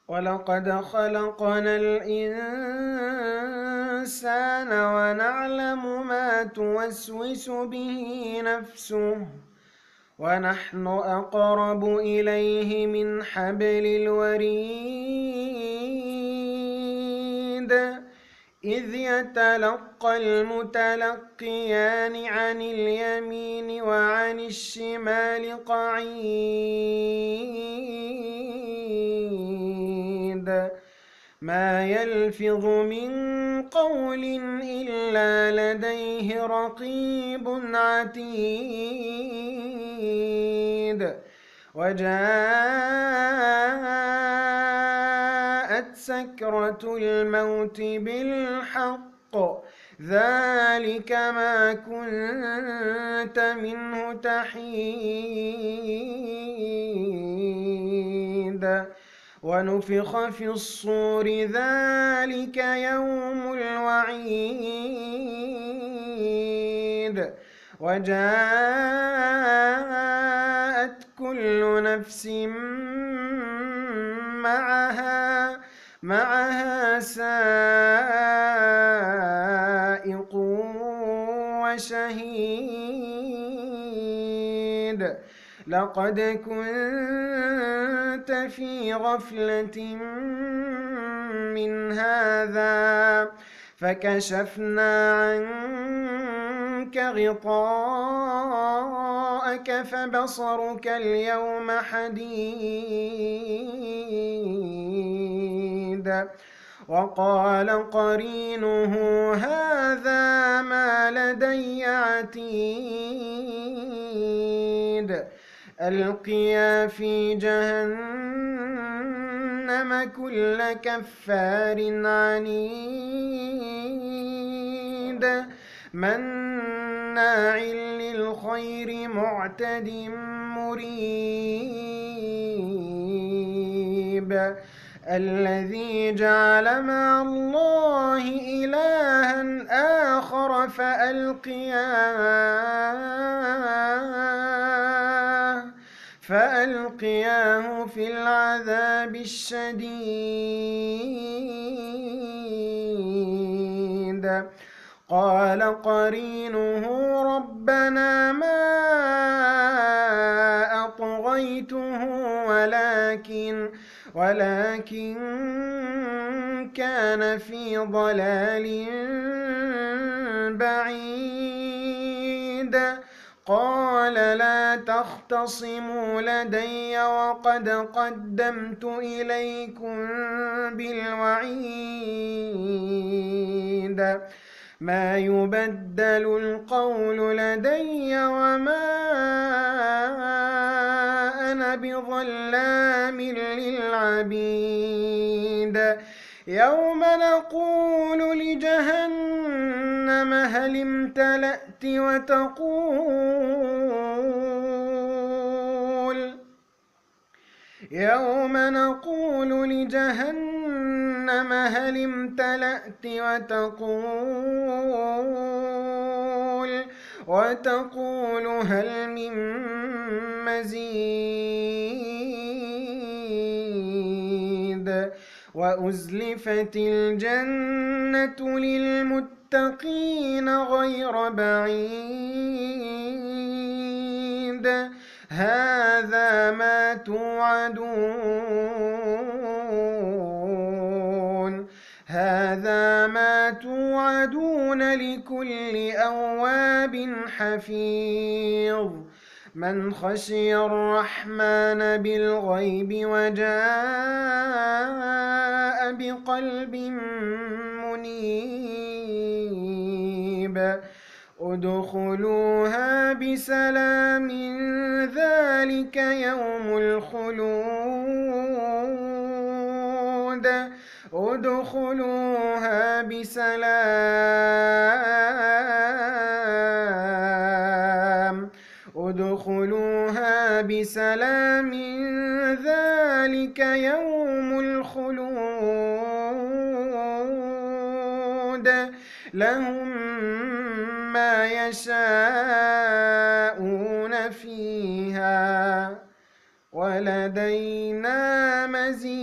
ولقد خلقنا الإنسان ونعلم ما توسوس به نفسه ونحن أقرب إليه من حبل الوريد إذ يتلقى المتلقيان عن اليمين وعن الشمال قعيد ما يلفظ من قول إلا لديه رقيب عتيد وجاءت سكرة الموت بالحق ذلك ما كنت منه تحيد ونفخ في الصور ذلك يوم الوعيد وجاءت كل نفس معها سائق وشهيد لقد كنت في غفلة من هذا فكشفنا عنك غطاءك فبصرك اليوم حديد وقال قرينه هذا ما لدي عتيد ألقيا في جهنم كل كفار عنيد مناع للخير معتد مريب الذي جعل مع الله إلها آخر فألقياه في العذاب الشديد قال قرينه ربنا ما أطغيته ولكن كان في ضلال بعيد قال لا تختصموا لدي وقد قدمت إليكم بالوعيد ما يبدل القول لدي وما أنا بظلام للعبيد يوم نقول لجهنم هل امتلأت وتقول هل من مزيد وأزلفت الجنة للمتقين غير بعيد هذا ما توعدون لكل أواب حفيظ من خشي الرحمن بالغيب وجاء بقلب منيب ادخلوها بسلام ذلك يوم الخلود ادخلوها بسلام ذلك يوم الخلود لهم ما يشاءون فيها ولدينا مزيد